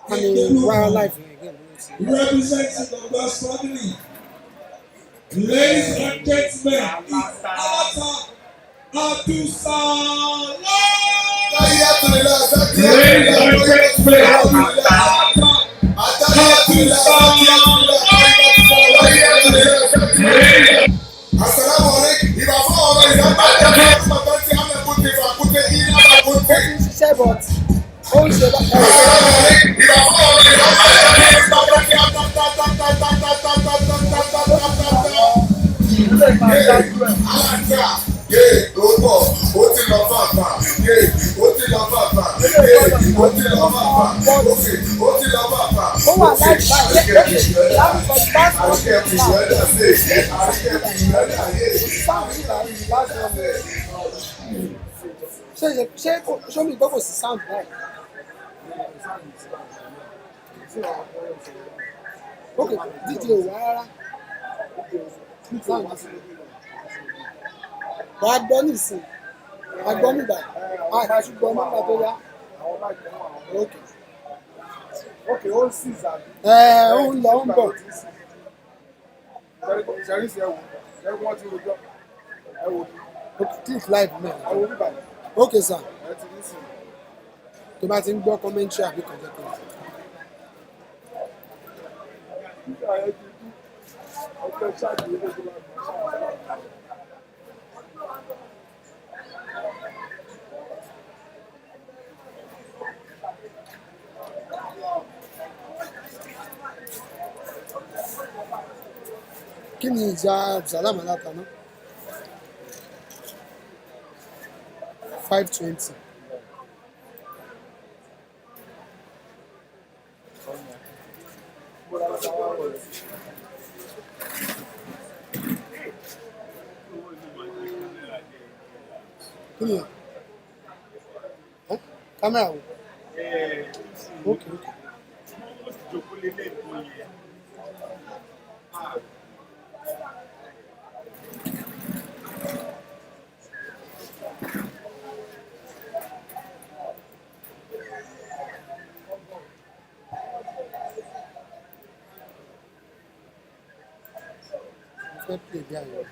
I mean, wildlife again. Representing the God's family. Ladies and gentlemen, it's Alata Abdussalam. Ladies and gentlemen, Assalamu alaikum. Ìbá fún ọ̀rọ̀ ìyàgbá ìjọba ọ̀gbọ̀n tí a mẹ́ kúté fà kúté kí ní àbá kúté. Ṣé bọ̀t ó ń ṣe bá. Assalamu alaikum. Ìbá fún ọ̀rọ̀ ìyàgbá ìjọba tí a mẹ́ alájà yé ló pọ̀ ó ti lọ fàfà yé ó ti lọ fàfà yé ó ti lọ fàfà òkè ó ti lọ fàfà. Ó wà láì báyìí láti sọ bá àríkẹ́ ìyọ́dà sí àríkẹ́ ìyọ́dà yé. ṣé mi gbọ́ kò sí sound báyìí. Ok, díje ò wá rárá. Wà á gbọ́ nìsín, wà á gbọ́ nígbà, wà á tún gbọ́ nígbà tó yá. Ok. Ok, ó ń sì zàbí. Ó ń lọ, ó ń bọ̀. Ṣẹ̀rí sí ẹ̀wò, ẹ̀wò wọ́n ti rojọ́. Ẹ̀wò ni. Ok, click live náà. Ẹ̀wò bíbà ni. Ok sir, Ẹ ti rí sí. tó bá ti ń gbọ́ commentary àbí kan jẹ́ kan. Nígbà ẹ ti dú, ọgbẹ́ ṣáàjì ilé tó bá gbọ́. Kí ni ìjà Abdulsalam Alata náà? 520. Kí ni ẹ̀? Kámẹ́rà wo? Ok, ok. Fẹ́ pè bí ayọ̀.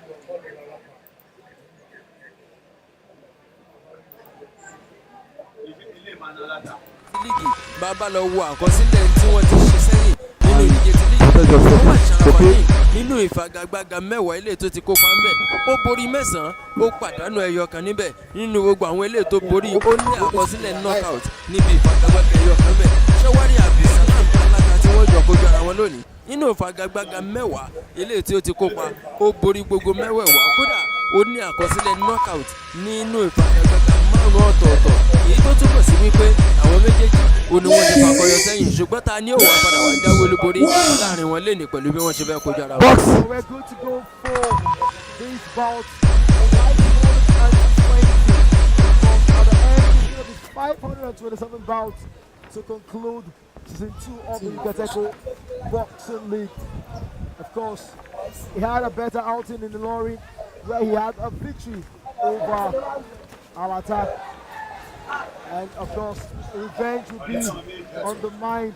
líìgì bàbá lọ wo àkọsílẹ̀ tí wọ́n ti ṣe sẹ́yìn nínú ìdíje ti líìgì wọ́n wà ṣàǹfààní nínú ìfagagbága mẹ́wàá ilé tó ti kópa ńbẹ̀ ó borí mẹ́sàn-án ó pàdánù ẹyọ kan níbẹ̀ nínú gbogbo àwọn ilé tó borí ó ní àkọsílẹ̀ knockout níbi ìfagagbága ẹyọ kan bẹ̀ ṣẹ́wárí Abdulsalam Alata tí wọ́n jọ kojú ara wọn lónìí nínú ìfagagbága mẹ́wàá ilé tí ó ti kópa ó borí gbogbo mẹ́wẹ̀ẹ̀wá kódà ó ní àkọsílẹ̀ knockout nínú ìfagagbága márùn-ún ọ̀tọ̀ọ̀tọ̀ èyí tó túbọ̀ sí wípé àwọn méjèèjì ó ní wọ́n ti fakọyọ sẹ́yìn ṣùgbọ́n ta ni ó wà padà wá jáwé olúborí láàrin wọn lénìí pẹ̀lú bí wọ́n ṣe fẹ́ kojú ara wọn. We're good to go for these bouts. 527 bouts to conclude season 2 of the Yucateco Boxing League. Of course, he had a better outing in the lorry where he had a victory over Alata. And of course, revenge will be on the mind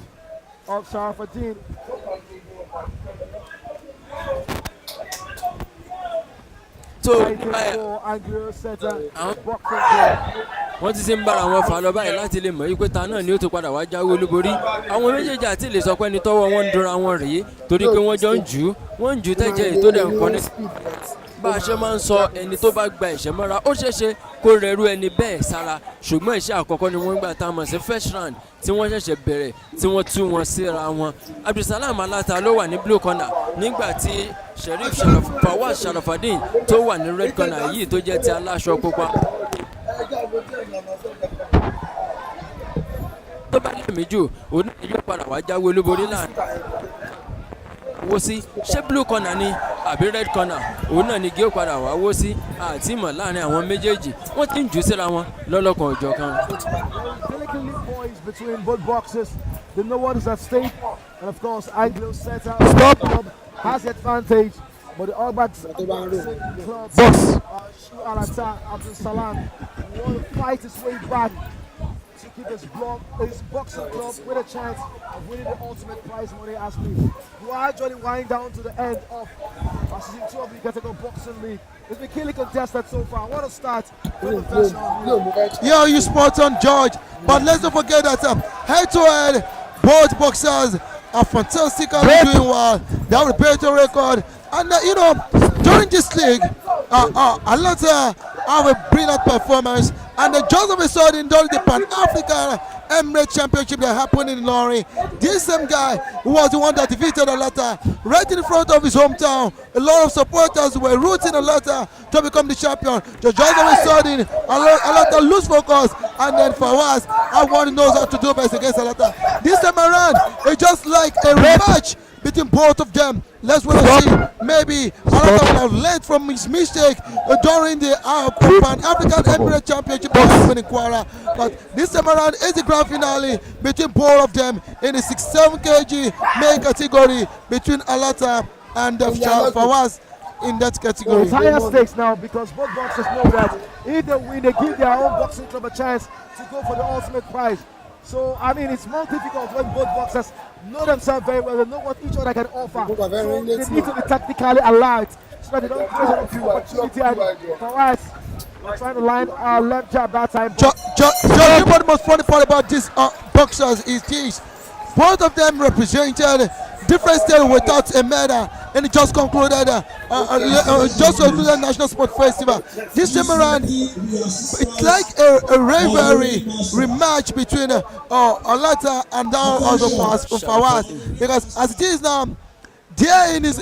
of Sharafuddin. Wọ́n ti ṣe ń bára wọn fà lọ báyìí láti lè mọ̀ wípé ta náà ni ó ti padà wá jáwé olúborí àwọn méjèèjì àti lè sọ pé ẹni tọ́wọ́ wọn ń dúnra wọn rèé torí pé wọ́n jọ ń jù ú tẹ́jẹ́ èyí tó dẹ̀ ń kọ́ ní. bá a ṣe máa ń sọ ẹni tó bá gba ẹ̀ṣẹ̀ mọ́ra ó ṣeéṣe kó rẹrú ẹni bẹ́ẹ̀ sára ṣùgbọ́n ẹ̀ṣẹ̀ àkọ́kọ́ ni wọ́n gbà tá a mọ̀ sí first round tí wọ́n ṣẹ̀ṣẹ̀ bẹ̀rẹ̀ tí wọ́n tú wọn síra wọn. Abdulsalam Alata ló wà ní blue corner nígbà tí Fawaz Sharafuddin tó wà ní red corner yìí tó jẹ́ ti aláṣọ pupa. tó bá lẹ́mìí jù òun náà yóò padà wá jáwé olúborí láàrin wó sí ṣé blue corner ni àbí red corner òun náà ni gé padà wá wó sí àti ìmọ̀ láàrin àwọn méjèèjì wọ́n ti ń jù síra wọn lọ́lọ́kan òjọ̀ kan. Delicately poised between both boxers. They know what is at stake, and of course, Anglo Setter has the advantage But the All Blacks Ìgbà tó bá ń rò. club, Box. Shu Alata Abdul Salam, want to fight his way back to keep his boxing club with a chance of winning the ultimate prize money as we gradually wind down to the end of season 2 of the Yucateco Boxing League. It's been keenly contested so far. I want to start with the first round. Yóò mú fẹ́. Yeah, you spot on, George. But let's not forget that head to head, both boxers are fantastically doing well. They have a better record. And during this league, Atlanta have a brilliant performance. And just of a sudden, during the Pan African Emirates Championship that happened in Lorry, this same guy who was the one that defeated Atlanta right in front of his hometown. A lot of supporters were rooting Atlanta to become the champion. Just of a sudden, Atlanta lose focus, and then Fawaz, everyone knows how to do best against Atlanta. This time around, it's just like a rematch between both of them. Let's wait and see. Maybe Atlanta will have learned from his mistake during the Pan African Emirates Championship in Kwara. But this time around is the grand finale between both of them in the 67 kg main category between Atlanta and Fawaz in that category. It's higher stakes now because both boxers know that if they win, they give their own boxing club a chance to go for the ultimate prize. So, I mean, it's more difficult when both boxers know themselves very well, they know what each other can offer. So they need to be tactically alert so that they don't create an opportunity. And Fawaz trying to line left jab that time. You know the most funny part about these boxers is this. Both of them represented different states without a medal, and it just concluded National Sport Festival. This time around, it's like a rivalry rematch between Alata and now also Fawaz, because as it is now, there in his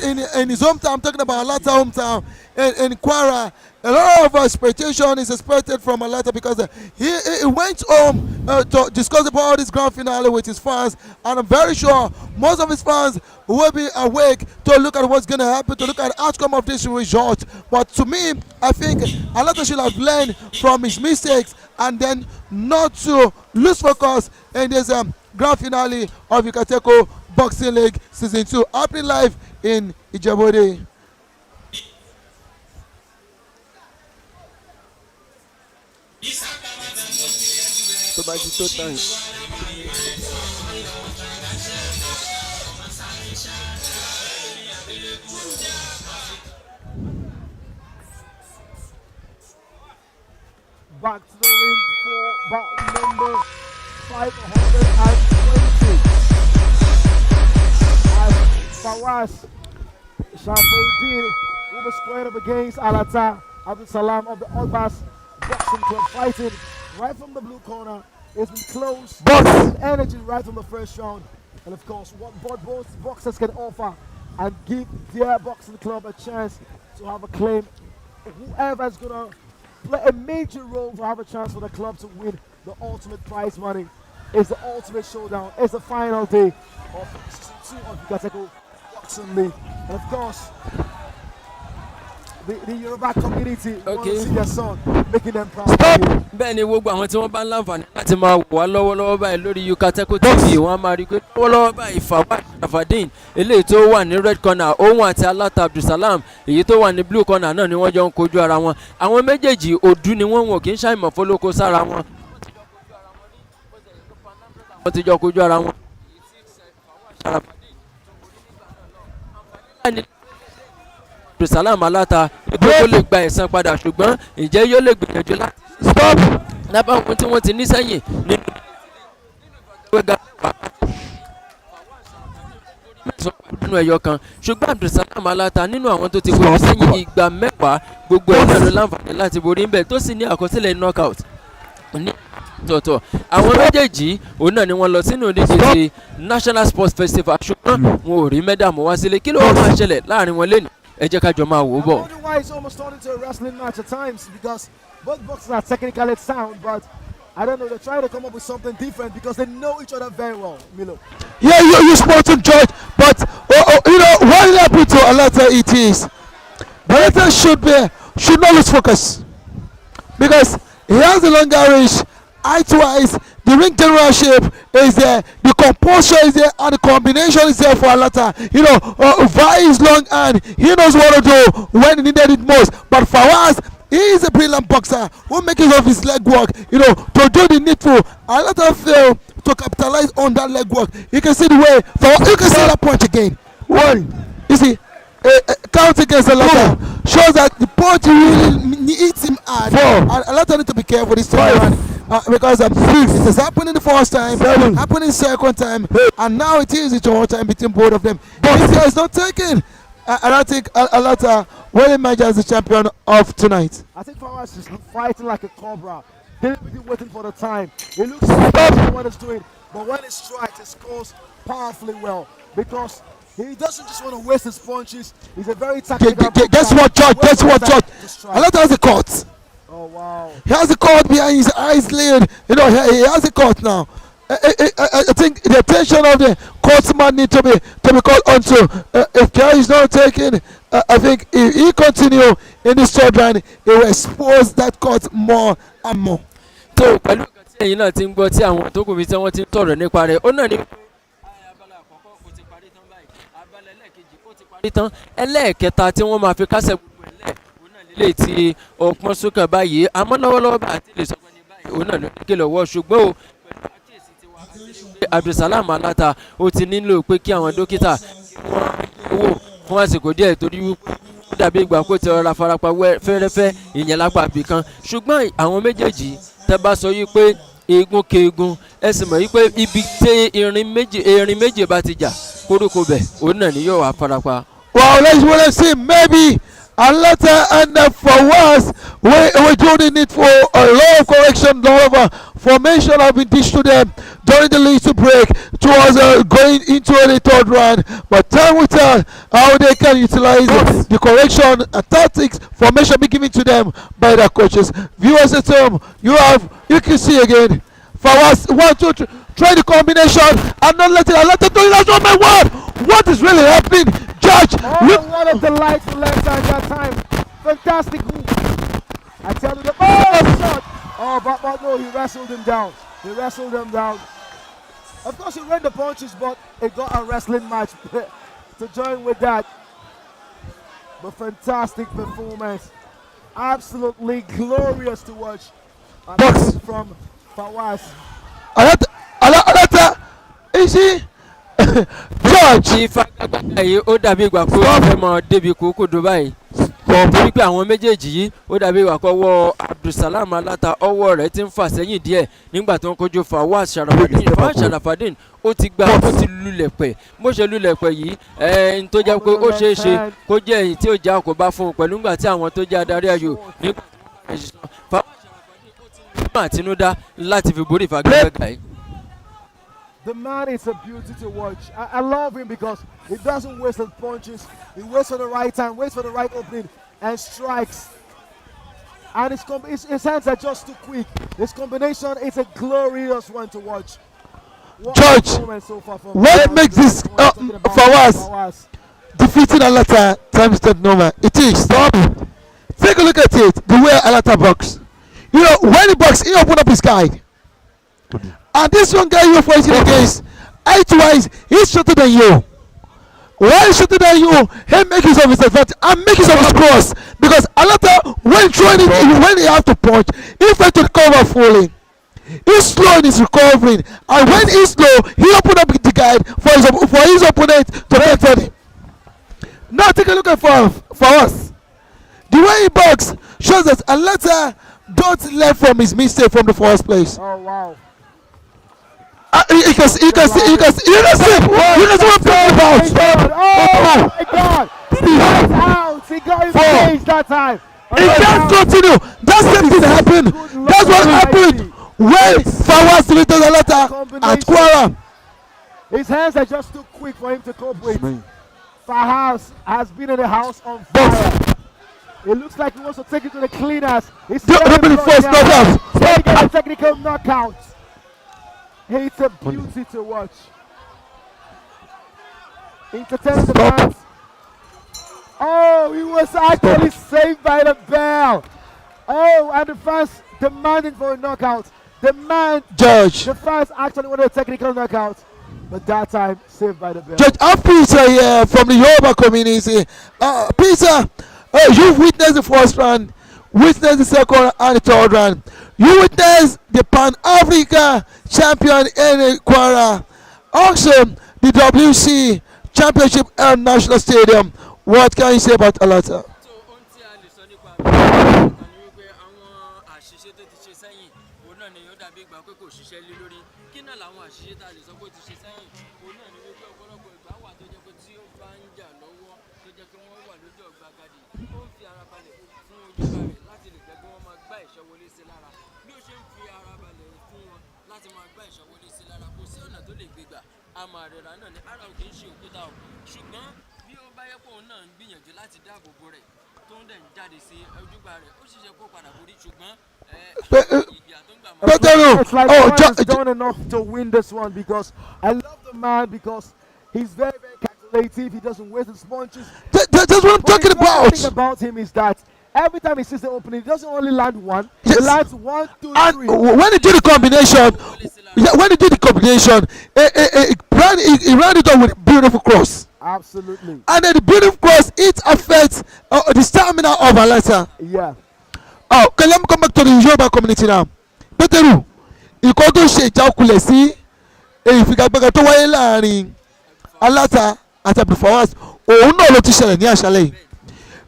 hometown, I'm talking about Alata hometown in Kwara, a lot of expectation is expected from Alata because he went home to discuss about this grand finale with his fans, and I'm very sure most of his fans will be awake to look at what's going to happen, to look at the outcome of this result. But to me, I think Alata should have learned from his mistakes and then not to lose focus in this grand finale of Yucateco Boxing League Season 2, happening live in Ijebu-Ode. tó bá ti tó tán. Back to the ring for bout number 520. As Fawaz Shafuddin will be squared up against Alata Abdul Salam of the Albas Boxing Club, fighting right from the blue corner. It's been close, energy right from the first round, and of course what both boxers can offer and give their boxing club a chance to have a claim. Whoever is gonna play a major role to have a chance for the club to win the ultimate prize money is the ultimate showdown. It's the final day of season 2 of Yucateco Boxing League, and of course the Yoruba community want to see their son making them proud. bẹ́ẹ̀ ni gbogbo àwọn tí wọ́n bá ń láǹfààní láti máa wò wá lọ́wọ́lọ́wọ́ báyìí lórí Yucateco TV wọ́n á máa rí i pé lọ́wọ́lọ́wọ́ báyìí Fawaz Shafuddin eléyìí tó wà ní red corner òun àti Alata Abdulsalam èyí tó wà ní blue corner náà ni wọ́n jọ ń kojú ara wọn. Àwọn méjèèjì òdú ni wọ́n kì í ṣàìmọ̀ fólókó sára wọn. wọ́n ti jọ kojú ara wọn. Abdulsalam Alata pé ó lè gba ẹ̀san padà ṣùgbọ́n ǹjẹ́ yóò lè gbìyànjú láti stop lábàá ohun tí wọ́n ti ní sẹ́yìn nínú ìgbéga nínú ẹ̀yọ kan ṣùgbọ́n Abdulsalam Alata nínú àwọn tó ti gbé sẹ́yìn ìgbà mẹ́wàá gbogbo ẹ̀ náà ló láǹfààní láti borí ń bẹ̀ tó sì ní àkọsílẹ̀ knockout ní tọ̀tọ̀. Àwọn méjèèjì òun náà ni wọ́n lọ sínú ìdíje ti National Sports Festival ṣùgbọ́n wọn ò rí mẹ́dàmú wá sílé. Kí ló máa ṣẹlẹ̀ láàrin wọn lẹ́nu? Ẹ jẹ́ ká jọ máa wò ó bọ̀. I wonder why it's almost turned into a wrestling match at times, because both boxers are technically sound, but I don't know, they're trying to come up with something different because they know each other very well, Milo. Yeah, you spot on, George, but what happened to Alata it is Alata should not lose focus because he has a longer reach, height-wise, The ring generalship is there, the composure is there, and the combination is there for Alata. Vi is long and he knows what to do when he needed it most. But Fawaz, he is a brilliant boxer who makes use of his leg work, to do the needful. Alata failed to capitalize on that leg work. You can see the way, you can see that punch again. One, you see, count against Alata shows that the punch really hits him hard. And Alata need to be careful this time around. Because it has happened in the first time, happened in the second time, and now it is a one time between both of them. If he is not taken, I don't think Alata will emerge as the champion of tonight. I think Fawaz is fighting like a cobra. Deliberately waiting for the time. It looks like he knows what he's doing, but when he strikes, it scores powerfully well because he doesn't just want to waste his punches. He's a very tactical. Guess what, George? Alata has a cut. Oh wow! He has a cord behind his eyes lid. He has a cord now. I think the attention of the courtsman need to be called onto. If care is not taken, I think if he continue in this third round, he will expose that court more and more. tó pẹ̀lú nǹkan tí ẹ̀yin náà ti ń gbọ́ tí àwọn tó kù bí tí wọ́n ti ń tọ̀rọ̀ nípa rẹ̀ ó náà ní. abala àkọ́kọ́ ó ti parí tán báyìí abala ẹlẹ́ẹ̀kejì ó ti parí tán ẹlẹ́ẹ̀kẹta tí wọ́n máa fi kásẹ̀ gbogbo ẹ̀lẹ́ òun náà lélẹ̀ tí ọpọ́n sókè báyìí àmọ́ lọ́wọ́lọ́wọ́ bá àti lè sọ pé ní báyìí òun náà ló ní kí lọ́wọ́ ṣùgbọ́n o pẹ̀lú àkíyèsí tiwa àti Abdulsalam Alata ó ti nílò pé kí àwọn dókítà wọ́n wò fún àsìkò díẹ̀ torí wípé ó dàbí ìgbà kó ti rọra farapa fẹ́rẹ́fẹ́ ìyẹn lápá àbí kan ṣùgbọ́n àwọn méjèèjì tẹ́ bá sọ yìí pé eegun keegun ẹ sì mọ̀ yìí pé ibi tí erin méjì bá ti jà kórókó bẹ̀ òun náà ni yóò wá farapa. Well, let's see. Maybe Alata and Fawaz we're doing it for a lot of correction. However, formation have been dished to them during the little break towards going into the third round. But time will tell how they can utilize the correction tactics formation be given to them by their coaches. Viewers at home, you can see again. Fawaz 1, 2, 3. Try the combination and not let it. Alata do it. That's not my word. What is really happening? Judge, what a delightful left hand that time. Fantastic move. I tell you the shot. Oh, but no, he wrestled him down. Of course, he ran the punches, but it got a wrestling match to join with that. But fantastic performance. Absolutely glorious to watch. And from Fawaz. Alata, is he? George. ìfagagbága yìí ó dàbí ìgbà kó fẹ́ mọ débi kókó Dubai torí pé àwọn méjèèjì yìí ó dàbí ìgbà kó ọwọ́ Abdulsalam Alata ọwọ́ rẹ̀ ti ń fà sẹ́yìn díẹ̀ nígbà tó ń kojú Fawaz Sharafadin ó ti lulẹ̀ pẹ̀ bó ṣe lulẹ̀ pẹ̀ yìí ẹni tó jẹ́ pé ó ṣeé ṣe kó jẹ́ èyí tí ó jẹ́ àkóbá fún un pẹ̀lú nígbà tí àwọn tó jẹ́ adarí ayò nígbà Fawaz Sharafadin ó ti ní àtinúdá láti fi borí ìfagagbága yìí. The man is a beauty to watch. I love him because he doesn't waste his punches. He waits for the right time, waits for the right opening, and strikes. And his hands are just too quick. His combination is a glorious one to watch. George, so what makes this Fawaz defeating Alata times that number? It is stop. Take a look at it. The way Alata box. When he box, he open up his guide. And this one guy you're fighting against, height-wise, he's shorter than you. Why he's shorter than you? He makes use of his advantage and makes use of his cross. Because Alata, when throwing it, when he have to punch, he tries to recover fully. He's slow in his recovering. And when he's slow, he open up the guide for his opponent to enter him. Now take a look at for us. The way he box shows that Alata don't learn from his mistake from the first place. Oh, wow. You can see what I'm talking about. Oh my God! He got out. He got his face that time. He can't continue. That same thing happened. That's what happened when Fawaz defeated Alata at Kwara. His hands are just too quick for him to cope with. Fawaz has been in the house on fire. It looks like he wants to take it to the cleaners. He's the first knockout. He got a technical knockout. It's a beauty to watch. Entertaining the fans. Oh, he was actually saved by the bell. Oh, and the fans demanding for a knockout. The man, George. the fans actually wanted a technical knockout, but that time saved by the bell. Judge, I have Peter here from the Yoruba community. Peter, you've witnessed the first round, witnessed the second and the third round. You witnessed the Pan-Africa champion in Kwara. Also, the WC Championship at National Stadium. What can you say about Alata? so ohun tí a lè sọ nípa àbẹ̀wò kan ni wípé àwọn àṣìṣe tó ti ṣe sẹ́yìn òun náà ni ó dàbí ìgbà pé kò ṣiṣẹ́ lé lórí kí náà làwọn àṣìṣe tá a lè sọ pé ó ti ṣe sẹ́yìn òun náà ni wípé ọ̀pọ̀lọpọ̀ ìgbà wà tó jẹ́ pé tí ó bá ń jà lọ́wọ́ tó jẹ́ pé wọ́n wà lójú ọ̀gbagadì ó ń fi ara balẹ̀ fún ojúbà rẹ̀ láti lè jẹ́ pé wọ́n máa gbá ìṣọ́ wọlé sí lára bí ó ṣe ń fi ara balẹ̀ fún wọn láti máa gbá ìṣọ́ wọlé sí lára kò sí ọ̀nà tó lè gbégbà àmọ́ àrẹ̀rà náà ni ara ò kì í ṣe òkúta ò ṣùgbọ́n bí ó bá yẹ pé òun náà ń gbìyànjú láti dáàbò bo rẹ̀ tó ń dẹ̀ ń jáde sí ojúgbà rẹ̀ ó sì ṣe kó padà borí ṣùgbọ́n ìgbà tó ń gbà máa. It's like he's done enough to win this one because I love the man because he's very, very calculative. He doesn't waste his punches. That's what I'm talking The about. thing about him is that every time he sees the opening, he doesn't only land one. Yes. He lands 1, 2, And 3. when he did the combination, when he did the combination, he ran it on with a beautiful cross. Absolutely. And then the beautiful cross, it affects the stamina of Alata. Yeah. Oh, okay, let me come back to the Yoruba community now. Peteru, ìkọ́ tó ṣe ìjákulẹ̀ sí ìfigagbága tó wáyé láàrin Alata àti Abdulfawaz òun náà ló ti ṣẹlẹ̀ ní àṣálẹ́ yìí.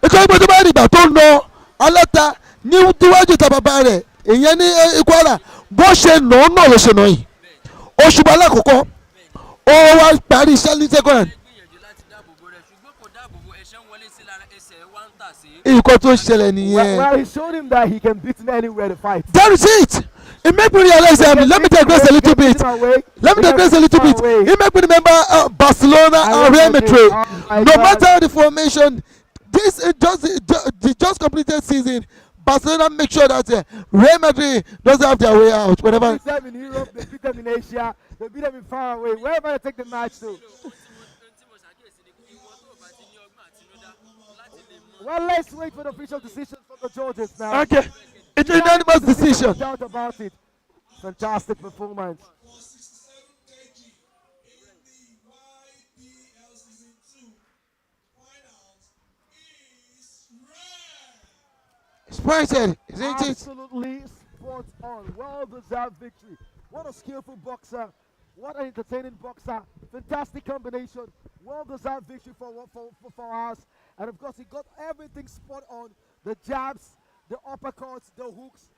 Ìkọ́ ìgbà tó bá rí ìgbà tó ń ná Alata níwájú ìta bàbá rẹ̀ ìyẹn ní Kwara bó ṣe nà ó náà ló ṣe nà yìí. Òṣùbà alákọ̀ọ́kọ́ ó wá parí iṣẹ́ ní second. Ìkọ́ tó ṣẹlẹ̀ nìyẹn. Well, he showed him that he can beat him anywhere to fight. That is it. It made me realize. Let me digress a little bit. Let me digress a little bit. It made me remember Barcelona and Real Madrid. No matter the formation, this is just completed season. Barcelona make sure that Real Madrid doesn't have their way out. Whenever They beat them in Europe, they beat them in Asia, they beat them in far away, wherever they take the match to. Well, let's wait for the official decision from the judges now. okay, it's a unanimous decision. No doubt about it. Fantastic performance. 167 kg in the YPL Season 2 finals is red. Spirited, isn't it? Absolutely spot on. Well deserved victory. What a skillful boxer. What an entertaining boxer. Fantastic combination. Well deserved victory for us. And of course, he got everything spot on. The jabs, the uppercuts, the hooks.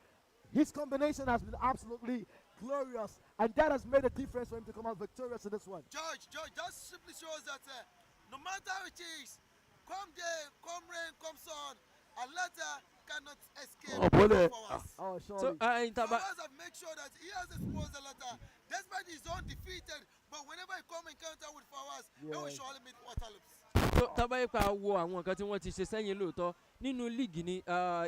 His combination has been absolutely glorious. And that has made a difference for him to come out victorious in this one. George, that simply shows that no matter how it is, come day, come rain, come sun, Alata cannot escape. Oh, surely. So Fawaz have made sure that he has exposed Alata. Despite he's undefeated, but whenever he come in encounter with Fawaz, he will surely meet Waterlips. tábà ipa wo àwọn nǹkan tí wọ́n ti ṣe sẹ́yìn lóòótọ́ nínú líìgì ni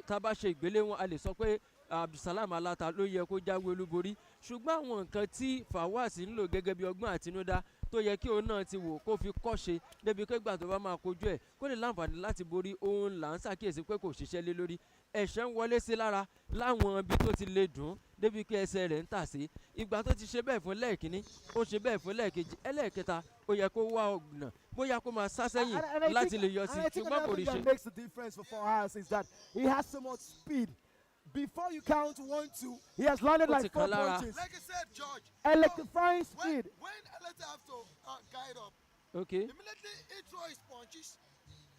tábà ṣe ìgbéléwọ̀n a lè sọ pé Abdulsalam Alata ló yẹ kó jáwé olúborí ṣùgbọ́n àwọn nǹkan tí Fawaz ń lò gẹ́gẹ́ bí ọgbọ́n àtinúdá tó yẹ kí òun náà ti wò kó fi kọ́ṣe débi pé gbà tó bá máa kojú ẹ̀ kó lè láǹfààní láti borí òun là ń ṣàkíyèsí pé kò ṣiṣẹ́ lé lórí ẹ̀ṣẹ̀ ń wọlé sí lára láwọn ibi tó ti lè dùn débi pé ẹsẹ̀ rẹ̀ ń tà sí ìgbà tó ti ṣe bẹ́ẹ̀ fún lẹ́ẹ̀kínní ó ṣe bẹ́ẹ̀ fún lẹ́ẹ̀kejì ẹlẹ́ẹ̀kẹta ó yẹ kó wá ọ̀nà bóyá kó máa sá sẹ́yìn láti lè yọ sí ṣùgbọ́n kò rí ṣe. What makes the difference for Fawaz is that he has so much speed. Before you count 1, 2, he has landed like 4 punches. Like I said, George, Electrifying speed. when Alata have to guide up, Okay. immediately he throw his punches.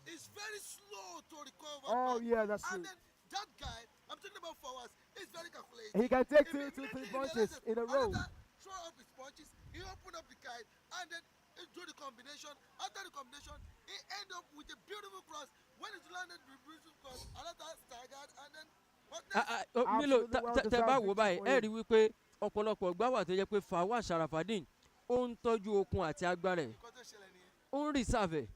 It's very slow to recover. Oh, yeah, that's true. And then that guy, I'm talking about Fawaz, is very calculated. He can take two, Immediately 3 he punches realizes in a row. Alata throw up his punches, he open up the guide, and then he do the combination. After the combination, he end up with a beautiful cross. When it landed with a beautiful cross, Alata staggered, and then what next? Milo Absolutely tẹ bá wò well-deserved báyìí victory ẹ rí wípé ọ̀pọ̀lọpọ̀ gbá wà tó yẹ pé Fawaz Sharafadeen ó ń tọ́jú okun àti agbára ẹ̀ Nǹkan tó ṣẹlẹ̀ nìyẹn. ó ń rìsàvẹ̀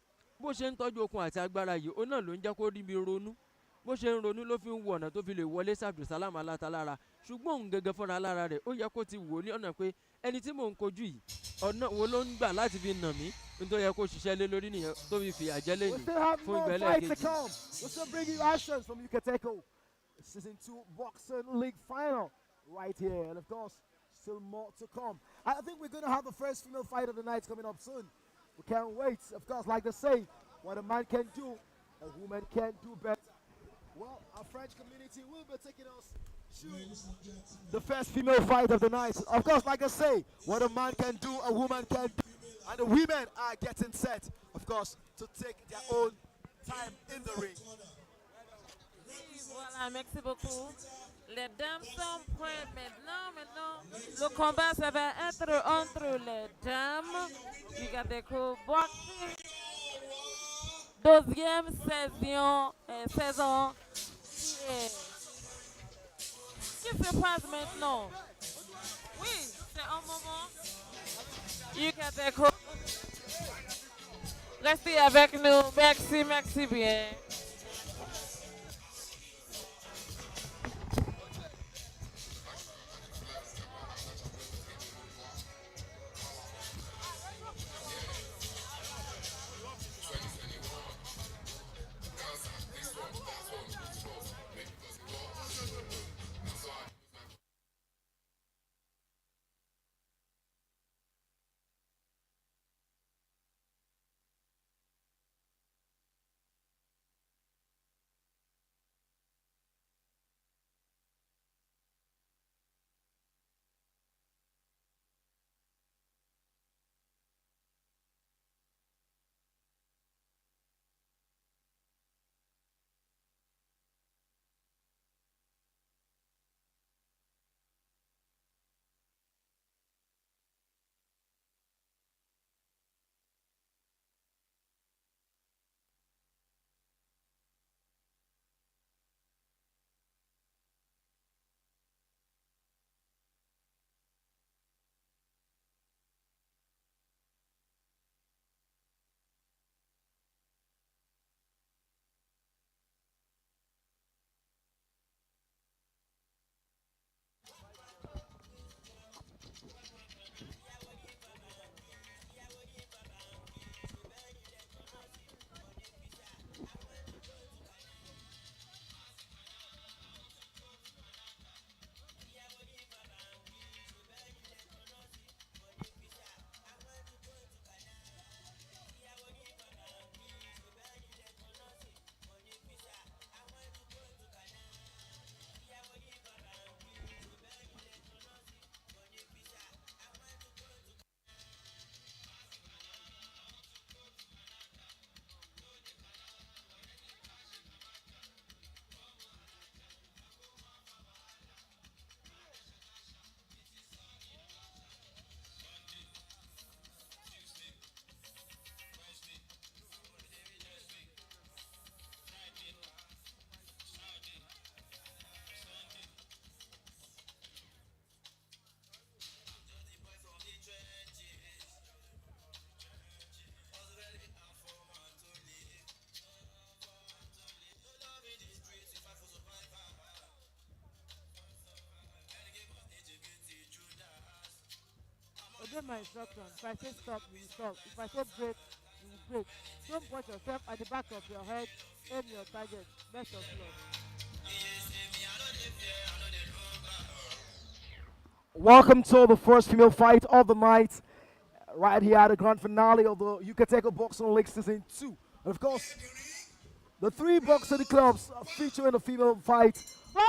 bó ṣe ń tọ́jú okun àti agbára yìí ó náà ló ń jẹ́ kó rí mi ronú bó ṣe ń ronú ló fi ń wo ọ̀nà tó fi lè wọlé sí Abdulsalam Alata lára ṣùgbọ́n òun gẹ́gẹ́ fúnra lára rẹ̀ ó yẹ kó ti wò ó ní ọ̀nà pé ẹni tí mò ń kojú yìí ọ̀nà wo ló ń gbà láti fi nà mí nítorí yẹ kó ṣiṣẹ́ lé lórí nìyẹn tó fi fìyà jẹ We lẹ́yìn still have fún more ìgbẹ́lẹ̀ fights to kejì. come. We'll still bring you actions from Yucateco. Season 2 Boxing League Final. right here. And of course, still more to come. I think we're going to have the first female fight of the night coming up soon. We can't wait. Of course, like they say, what a man can do, a woman can do better. Well, our French community will be taking us to the first female fight of the night. Of course, like I say, what a man can do, a woman can do. And the women are getting set, of course, to take their own time in the ring. Voilà, merci beaucoup. Les dames sont prêtes maintenant. Le combat, ça va être entre les dames du Yucateco Boxing. Deuxième saison qui se passe maintenant. Oui, c'est un moment. Yucateco. Restez avec nous. Merci bien. Obey my instruction. If I say stop, you will stop. If I say break, you will break. Don't put yourself at the back of your head. Aim your target. Best of luck. Welcome to the first female fight of the night. Right here at the grand finale of the Yucateco Boxing League Season 2. And of course, the three boxing clubs featuring the female fight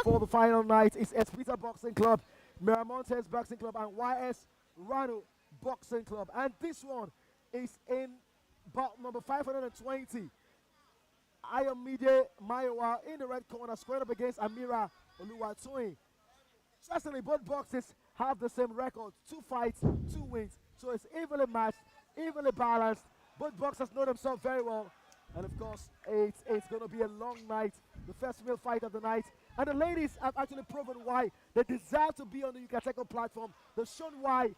for the final night is Espita Boxing Club, Miramontes Boxing Club, and YS Rano Boxing Club. And this one is in bout number 520. Ayomide Maiwa in the red corner, squared up against Amira Oluwatoyin. Certainly, both boxers have the same record: 2 fights, 2 wins. So it's evenly matched, evenly balanced. Both boxers know themselves very well. And of course, it's going to be a long night, the first female fight of the night. And the ladies have actually proven why they deserve to be on the Yucateco platform. They've shown why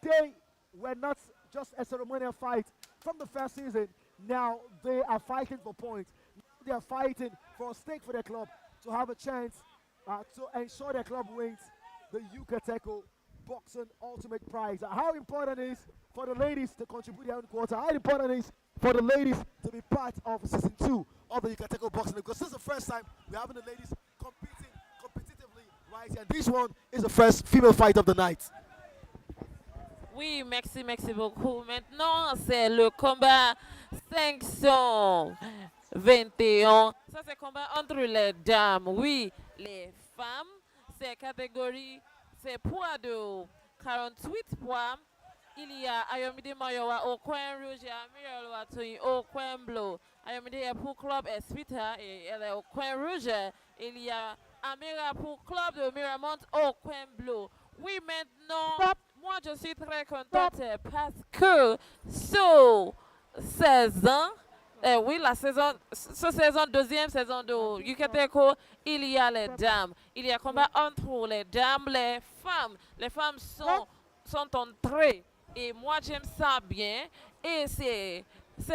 they were not just a ceremonial fight from the first season. Now they are fighting for points. They are fighting for a stake for their club to have a chance to ensure their club wins the Yucateco Boxing Ultimate Prize. How important it is for the ladies to contribute their own quota? How important it is for the ladies to be part of season 2 of the Yucateco Boxing League? Because this is the first time we're having the ladies competing competitively right right here. This one is the first female fight of the night. Oui, merci beaucoup. Maintenant, c'est le combat 521. Ça, c'est combat entre les dames. Oui, les femmes, c'est catégorie, c'est poids de 48 poids. Il y a Ayomide Mayowa au coin rouge et Amira Loatoyi au coin bleu. Ayomide est pour club Espita et elle est au coin rouge. Il y a Amira pour club de Miramont au coin bleu. Oui, maintenant, moi je suis très contente parce que sur 16 ans, oui, la saison, deuxième saison de Yucateco, il y a les dames. Il y a combat entre les dames, les femmes. Les femmes sont entrées. Et moi, j'aime ça bien. Et c'est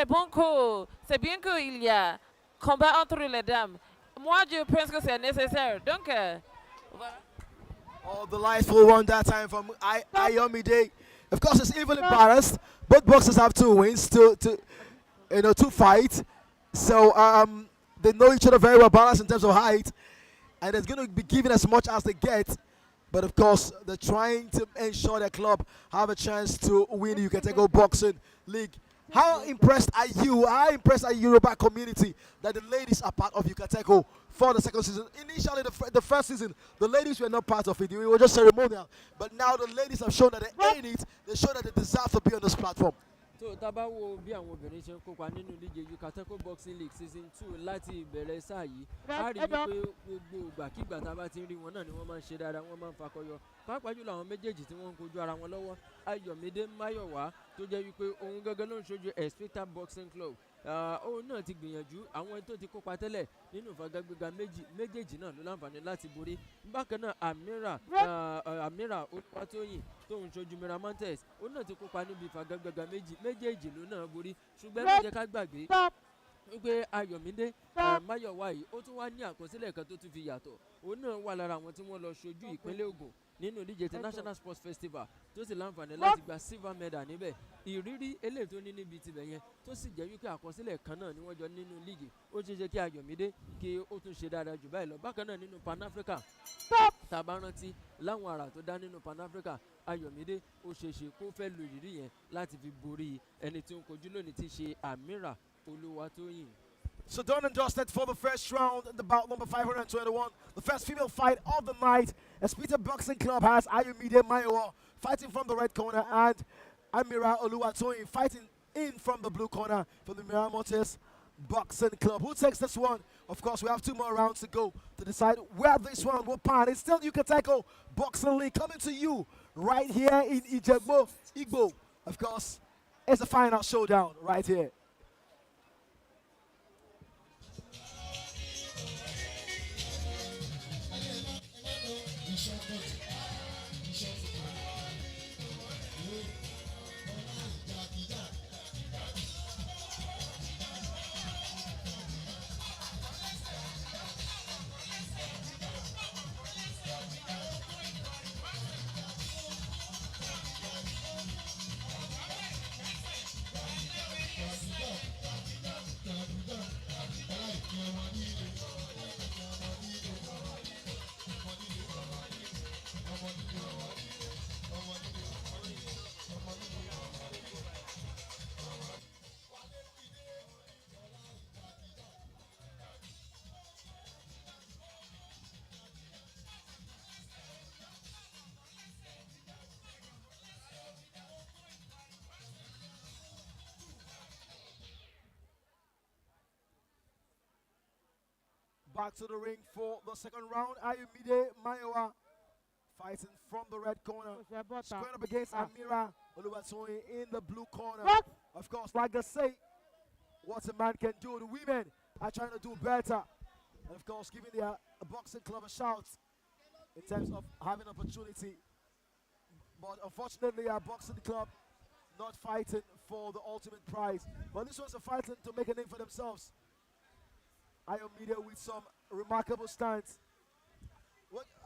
bon que, c'est bien qu'il y a combat entre les dames. Moi, je pense que c'est nécessaire. Donc, voilà. Oh, the delightful one that time from Ayomide. Of course, it's evenly balanced. Both boxers have 2 wins, two fights. So they know each other very well balanced in terms of height, and it's going to be given as much as they get. But of course, they're trying to ensure their club have a chance to win the Yucateco Boxing League. How impressed are you? How impressed are you, Yoruba community, that the ladies are part of Yucateco for the second season? Initially, the first season, the ladies were not part of it. It was just ceremonial. But now the ladies have shown that they ain't it. They show that they deserve to be on this platform. tó tábà wo bí àwọn obìnrin ṣe ń kópa nínú ìdíje Yucateco Boxing League season 2 láti ìbẹ̀rẹ̀ sáà yìí a rí wípé gbogbo ìgbàkigbà tá a bá ti rí wọn náà ni wọ́n máa ń ṣe dáadáa wọ́n máa ń fakọyọ pàápàá jùlọ àwọn méjèèjì tí wọ́n ń kojú ara wọn lọ́wọ́ Ayọ̀mídé Máyọ̀wá tó jẹ́ wípé òun gẹ́gẹ́ ló ń ṣojú Espita Boxing Club òun náà ti gbìyànjú àwọn tó ti kópa tẹ́lẹ̀ nínú ìfagagbága méjèèjì náà ló láǹfààní láti borí bákan náà Amira Olúwatóyìn tóun ṣojú Miramontes òun náà ti kópa níbi ìfagagbága méjèèjì ló náà borí ṣùgbọ́n má jẹ́ ká gbàgbé wípé Ayọ̀mídé Máyọ̀wá yìí ó tún wá ní àkọsílẹ̀ kan tó tún fi yàtọ̀ òun náà wà lára àwọn tí wọ́n lọ ṣojú ìpínlẹ̀ Ògùn nínú ìdíje ti National Sports Festival tó sì láǹfààní láti gba silver medal níbẹ̀ ìrírí eléyìí tó ní níbi tibẹ̀ yẹn tó sì jẹ́ wípé àkọsílẹ̀ kan náà ni wọ́n jọ nínú líìgì ó ṣeé ṣe kí Ayọ̀mídé kí ó tún ṣe dáadáa jù báyìí lọ bákan náà nínú Pan Africa tá a bá rántí láwọn àrà tó dá nínú Pan Africa Ayọ̀mídé ó ṣeé ṣe kó fẹ́ lo ìrírí yẹn láti fi borí ẹni tí ó ń kojú lónìí tí í ṣe Amira Olúwatóyìn. So done and dusted for the first round, the bout number 521, the first female fight of the night. Espita Boxing Club has Ayomide Mayowa fighting from the red corner and Amira Oluwatoyin fighting in from the blue corner for the Miramontes Boxing Club. Who takes this one? Of course, we have 2 more rounds to go to decide where this one will pan. It's still Yucateco Boxing League coming to you right here in Ijebu, Igbo. Of course, it's the final showdown right here. Back to the ring for the second round. Ayomide Mayowa fighting from the red corner. Squaring up against Amira Oluwatoyin in the blue corner. Of course, like I say, what a man can do. The women are trying to do better. And of course, giving their boxing club a shout in terms of having opportunity. But unfortunately, our boxing club not fighting for the ultimate prize. But this one's a fighting to make a name for themselves. Ayomide with some remarkable stance.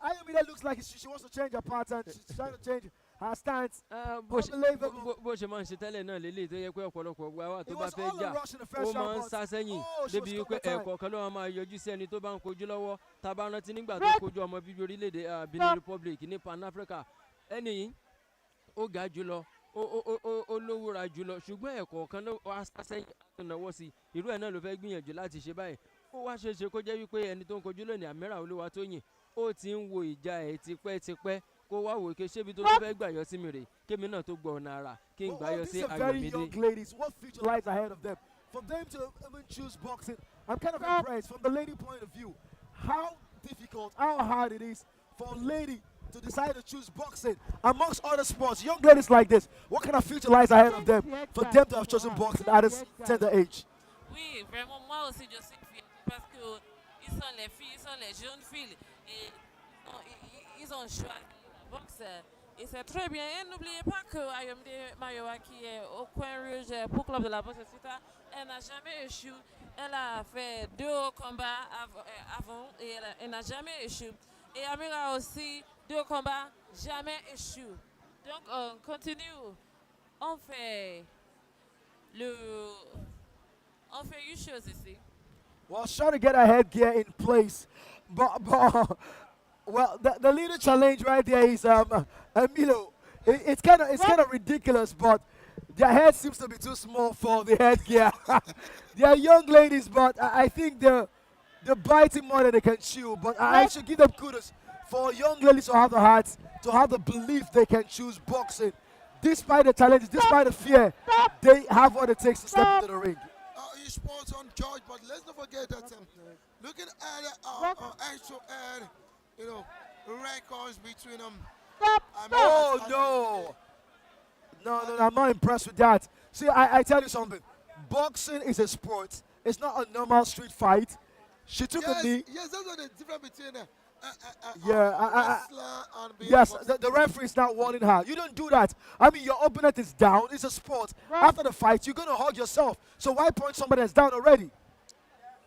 Ayomide looks like she wants to change her pattern. She's trying to change Her stance, bó ṣe máa ń ṣe tẹ́lẹ̀ náà lélẹ̀ tó yẹ pé ọ̀pọ̀lọpọ̀ wa wà tó bá fẹ́ jà ó máa ń sá sẹ́yìn débi wípé ẹ̀kọ́ kan ló máa yọjú sí ẹni tó bá ń kojú lọ́wọ́ tá a bá rántí nígbà tó kojú ọmọ bíbí orílẹ̀-èdè Benin Republic ní Pan Africa ẹni yìí ó ga jùlọ ó lówóra jùlọ ṣùgbọ́n ẹ̀kọ́ kan ló wá sá sẹ́yìn àtúnáwọ́ sí irú ẹ̀ náà ló fẹ́ gbìyànjú láti ṣe báyìí ó wá ṣeé ṣe kó jẹ́ wípé ẹni tó ń kojú lónìí Amira Olúwatóyìn ó ti ń wo ìjà ẹ̀ tipẹ́tipẹ́ kó wá wò ké ṣébi tó fẹ́ gbà yọ sí mi rè kémi náà tó gbọ́ ọ̀nà ara kí n gbà yọ sí Ayọ̀mídé. Young ladies, what future lies ahead of them? For them to even choose boxing, I'm kind of impressed from the lady point of view. How difficult, how hard it is for a lady to decide to choose boxing amongst other sports. Young ladies like this, what kind of future lies ahead of them for them to have chosen boxing at this tender age? Oui, vraiment, moi aussi je suis fière parce que ils sont les filles, ils sont les jeunes filles et ils ont choisi la boxe. Et c'est très bien. Et n'oubliez pas que Ayomide Mayowa, qui est au coin rouge pour club de la boxe, elle n'a jamais échoué. Elle a fait 2 combats avant et elle n'a jamais échoué. Et Amira aussi, 2 combats, jamais échoué. Donc on continue. On fait une chose ici. Well, trying to get her headgear in place, but well, the leader challenge right there is Emilio. It's kind of ridiculous, but their head seems to be too small for the headgear. They are young ladies, but I think they're biting more than they can chew. But I should give them kudos for young ladies to have the heart, to have the belief they can choose boxing. Despite the challenges, despite the fear, they have what it takes to step into the ring. You sports on George, but let's not forget that looking at actual records between them. No, I'm not impressed with that. See, I tell you something. Boxing is a sport. It's not a normal street fight. She took a knee. Yes, that's what the difference between yes, the referee is not warning her. You don't do that. I mean, your opponent is down. It's a sport. After the fight, you're going to hug yourself. So why point somebody that's down already?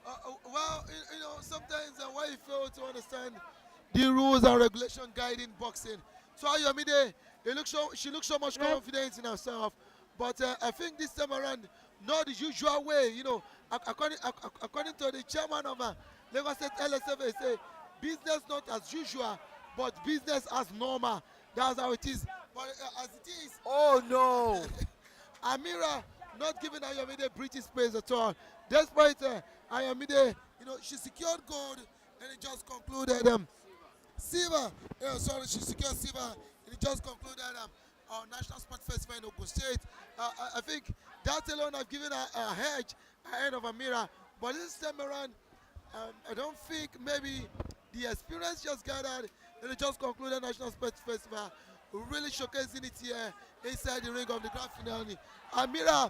Well, sometimes why you fail to understand the rules and regulation guiding boxing. So Ayomide, she looks so much confident in herself. But I think this time around, not the usual way. According to the chairman of Lagos State LSFA, say business not as usual, but business as normal. That's how it is. But as it is, oh no, Amira not giving Ayomide British space at all. Despite Ayomide, she secured gold and it just concluded silver. She secured silver and it just concluded our National Sport Festival in Ogun State. I think that alone have given her a hedge ahead of Amira. But this time around, I don't think maybe the experience just gathered and it just concluded National Sport Festival, really showcasing it here inside the ring of the grand finale. Amira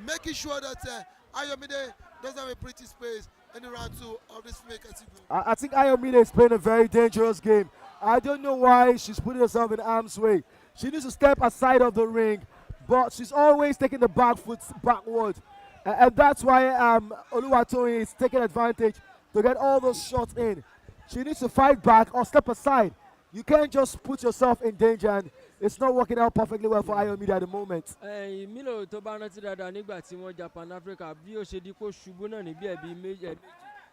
making sure that Ayomide doesn't have a pretty space in the round 2 of this female category. I think Ayomide is playing a very dangerous game. I don't know why she's putting herself in harm's way. She needs to step aside of the ring, but she's always taking the back foot backward. And that's why Oluwatoyin is taking advantage to get all those shots in. She needs to fight back or step aside. You can't just put yourself in danger, and it's not working out perfectly well for Ayomide at the moment. Milo tó bá rántí dáadáa nígbà tí wọ́n jà Pan Africa bí ó ṣe di kó ṣubú náà níbi ẹ̀bí méjì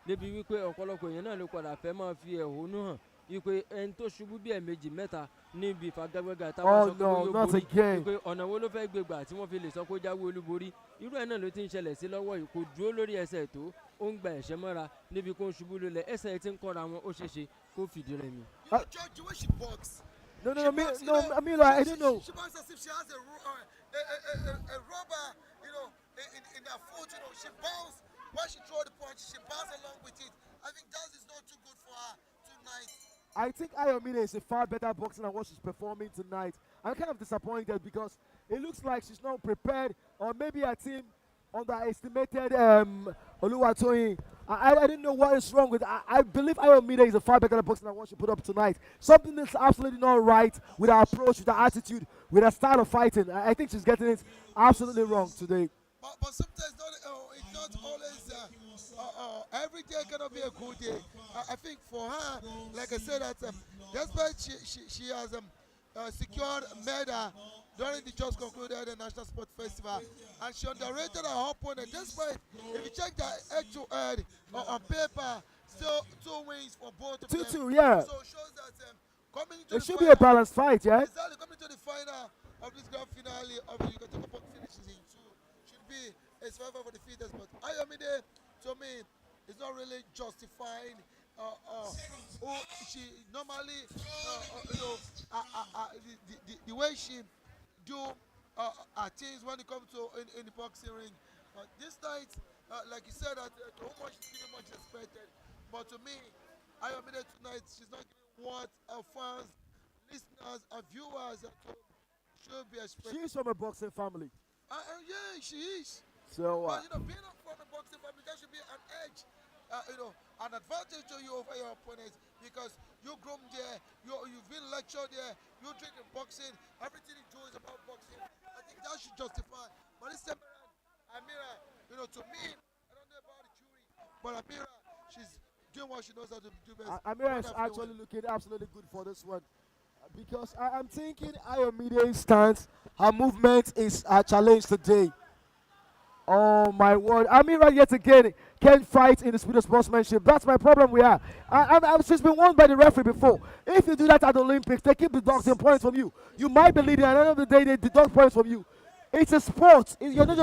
débi wípé ọ̀pọ̀lọpọ̀ èèyàn náà ló padà fẹ́ máa fi ẹ̀hónú hàn wípé ẹni tó ṣubú bí ẹ̀mejì mẹ́ta níbi ìfagagbága táwọn sọ pé ó borí wípé ọ̀nà wo ló fẹ́ gbégbà tí wọ́n fi lè sọ pé ó jáwé olúborí irú ẹ̀ náà ló ti ń ṣẹlẹ̀ sí lọ́wọ́ yìí kò dúró lórí ẹsẹ̀ tó ó ń gba ẹ̀ṣẹ́ mọ́ra níbi kó ń ṣubú lulẹ̀ ẹsẹ̀ tí ń kọ́ra wọn ó ṣeéṣe kó fìdí rẹmi. Judge, the way she box. No, Amilo, I don't know. She boxes as if she has a rubber, in her foot. She bounces. When she throws the punch, she bounces along with it. I think that is not too good for her tonight. I think Ayomide is a far better boxer than what she's performing tonight. I'm kind of disappointed because it looks like she's not prepared, or maybe her team underestimated Oluwatoyin. I didn't know what is wrong with I believe Ayomide is a far better boxer than what she put up tonight. Something that's absolutely not right with her approach, with her attitude, with her style of fighting. I think she's getting it absolutely wrong today. But sometimes it's not always every day cannot be a good day. I think for her, like I said, that despite she has secured medal during the just concluded National Sport Festival, and she underrated her opponent. Despite, if you check the head-to-head on paper, still 2 wins for both of them. 2-2, yeah. So it shows that coming into It the should final, be a balanced fight, yeah? exactly, coming to the final of this grand finale of the Yucateco Box finishes in 2 should be a survivor for the fittest. But Ayomide, to me, is not really justifying who she normally, the way she do things when it comes to in the boxing ring. This night, like you said, too much is pretty much expected. But to me, Ayomide tonight, she's not giving what her fans, listeners, and viewers at home should be expecting. She's from a boxing family. Yeah, she is. So, But being from a boxing family, that should be an edge, an advantage to you over your opponents, because you groom there, you've been lectured there, you drink in boxing, everything you do is about boxing. I think that should justify. But this time around, Amira, to me, I don't know about the jury, but Amira, she's doing what she knows how to do best. Amira is actually looking absolutely good for this one. Because I'm thinking Ayomide's stance, her movement is a challenge today. Oh my word. Amira yet again can't fight in the speed of sportsmanship. That's my problem with her. She's been won by the referee before. If you do that at the Olympics, they keep the dogs in points from you. You might be leading, at the end of the day, they deduct points from you. It's a sport. You're not just